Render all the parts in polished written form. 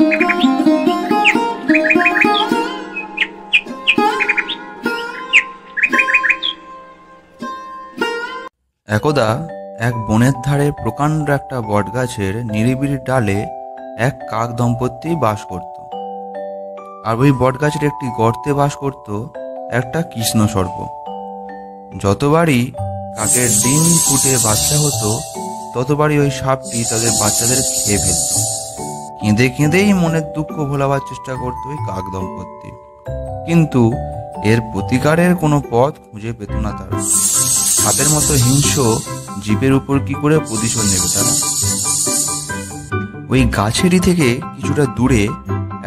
একদা এক বনের ধারে প্রকাণ্ড একটা বটগাছের নিরিবিলি ডালে এক কাক দম্পতি বাস করত। আর ওই বটগাছের একটি গর্তে বাস করত একটা কৃষ্ণ সর্প। যতবারই কাকের ডিম ফুটে বাচ্চা হতো, ততবারই ওই সাপটি তাদের বাচ্চাদের খেয়ে ফেলত। কেঁদে কেঁদেই মনের দুঃখ ভোলাবার চেষ্টা করত ওই কাক দম্পতি, কিন্তু এর প্রতিকারের কোনো পথ খুঁজে পেত না তারা। সাপের মতো হিংস্র জীবের উপর কি করে প্রতিশোধ নেবে তারা? ওই গাছেরই থেকে কিছুটা দূরে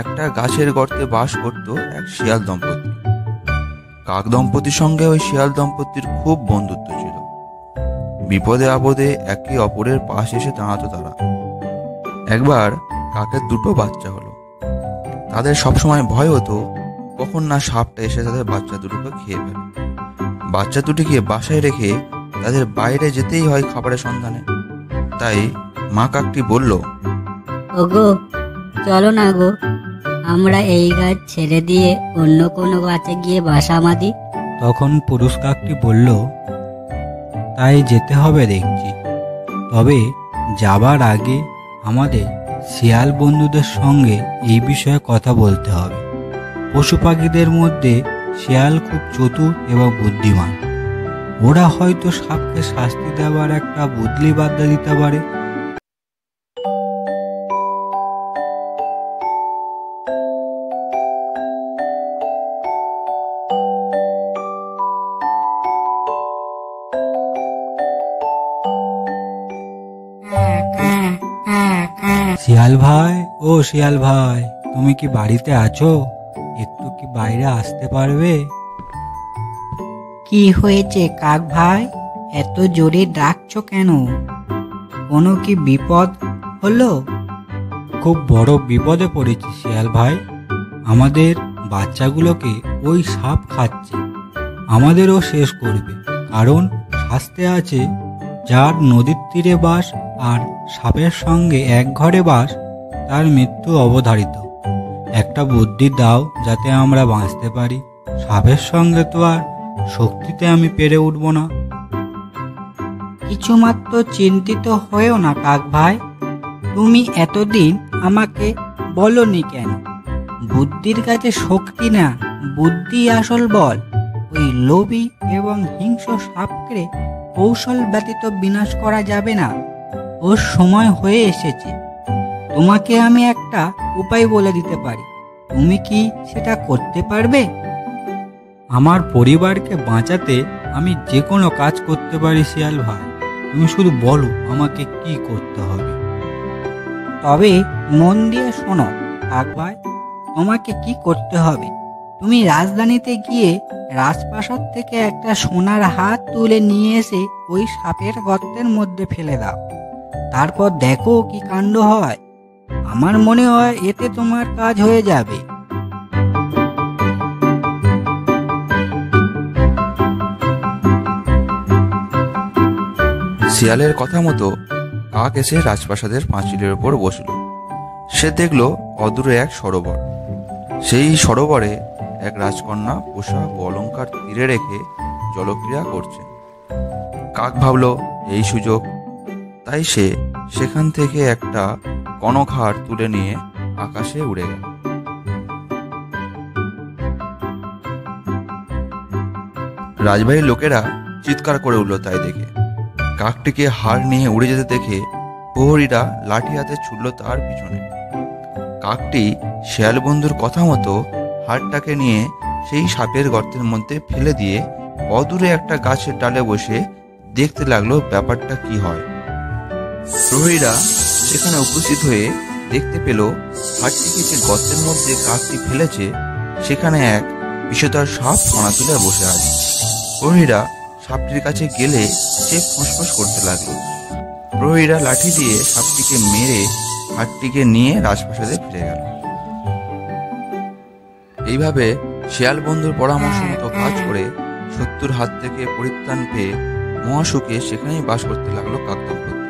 একটা গাছের গর্তে বাস করত এক শিয়াল দম্পতি। কাক দম্পতির সঙ্গে ওই শিয়াল দম্পতির খুব বন্ধুত্ব ছিল। বিপদে আপদে একে অপরের পাশ এসে দাঁড়াতো তারা। একবার কাকের দুটো বাচ্চা হলো। তাদের সবসময় ভয় হতো কখন না সাপটা এসে তাদের বাচ্চা দুটোকে খেয়ে ফেলে। বাচ্চা দুটিকে বাসায় রেখে তাদের বাইরে যেতেই হয় খাবারের সন্ধানে। তাই মা কাকটি বলল, ওগো চলো না গো, আমরা এই গাছ ছেড়ে দিয়ে অন্য কোনো গাছে গিয়ে বাসা বাঁধি। তখন পুরুষ কাকটি বলল, তাই যেতে হবে দেখছি, তবে যাবার আগে আমাদের শিয়াল বন্ধুদের সঙ্গে এই বিষয়ে কথা বলতে হবে। পশু পাখিদের মধ্যে শিয়াল খুব চতুর এবং বুদ্ধিমান। ওরা হয়তো সাপকে শাস্তি দেওয়ার একটা বুদ্ধি বার্তা দিতে পারে। শিয়াল ভাই, ও শিয়াল ভাই, তুমি কি বাড়িতে আছো? একটু কি বাইরে আসতে পারবে? কি হয়েছে কাক ভাই, এত জোরে ডাকছো কেন? কোনো কি বিপদ হলো? খুব বড় বিপদে পড়েছি শিয়াল ভাই। আমাদের বাচ্চাগুলোকে ওই সাপ খাচ্ছে। আমাদেরও শেষ করবে, কারণ শাস্ত্রে আছে যার নদীর তীরে বাস আর সাপের সঙ্গে এক ঘরে বাস, তার মৃত্যু অবধারিত। একটা বুদ্ধি দাও যাতে আমরা বাঁচতে পারি। সাপের সঙ্গে তো আর শক্তিতে আমি পেরে উঠব না। কিছুমাত্র চিন্তিত হয়েও না কাক ভাই, তুমি এতদিন আমাকে বলনি কেন? বুদ্ধির কাছে শক্তি না, বুদ্ধি আসল বল। ওই লোভী এবং হিংস্র সাপকে কৌশল ব্যতীত বিনাশ করা যাবে না। ওর সময় হয়ে এসেছে। তোমাকে আমি একটা উপায় বলে দিতে পারি, তুমি কি সেটা করতে পারবে? আমার পরিবারকে বাঁচাতে আমি যে কোনো কাজ করতে পারি শিয়াল ভাই। তুমি শুধু বলো আমাকে কি করতে হবে। তবে মন দিয়ে শোনো কাক ভাই, তোমাকে কি করতে হবে? তুমি রাজধানীতে গিয়ে রাজপ্রাসাদ থেকে একটা সোনার হাত তুলে নিয়ে এসে ওই সাপের গর্তের মধ্যে ফেলে দাও। তারপর দেখো কি কাণ্ড হয়। আমার মনে হয় এতে তোমার কাজ হয়ে যাবে। শিয়ালের কথা মতো কাক এসে রাজপ্রাসাদের পাঁচিলের উপর বসল। সে দেখল অদূরে এক সরোবর। সেই সরোবরে এক রাজকন্যা পোশাক ও অলঙ্কার তীরে রেখে জলক্রীড়া করছে। কাক ভাবল এই সুযোগ, তাই সে সেখান থেকে একটা কনক হার তুলে নিয়ে আকাশে উড়ে গেল। রাজবাড়ির লোকেরা চিৎকার করে উঠল তাই দেখে। কাকটিকে হার নিয়ে উড়ে যেতে দেখে প্রহরীরা লাঠি হাতে ছুটল তার পিছনে। কাকটি শিয়াল বন্ধুর কথা মতো হারটাকে নিয়ে সেই সাপের গর্তের মধ্যে ফেলে দিয়ে অদূরে একটা গাছের ডালে বসে দেখতে লাগলো ব্যাপারটা কি হয়। প্রহরীরা সেখানে উপস্থিত হয়ে দেখতে পেল হারটিকে যে গর্তের মধ্যে কাকটি ফেলেছে সেখানে এক বিষধর সাপ ফনা তুলে বসে আছে। প্রহরীরা সাপটির কাছে গেলে সে ফোঁসফোঁস করতে লাগলো। প্রহরীরা লাঠি দিয়ে সাপটিকে মেরে হারটিকে নিয়ে রাজপ্রাসাদে ফিরে গেল। এইভাবে শিয়াল বন্ধুর পরামর্শ মতো কাজ করে শত্রুর হাত থেকে পরিত্রাণ পেয়ে মহাসুখে সেখানেই বাস করতে লাগলো কাক দম্পতি।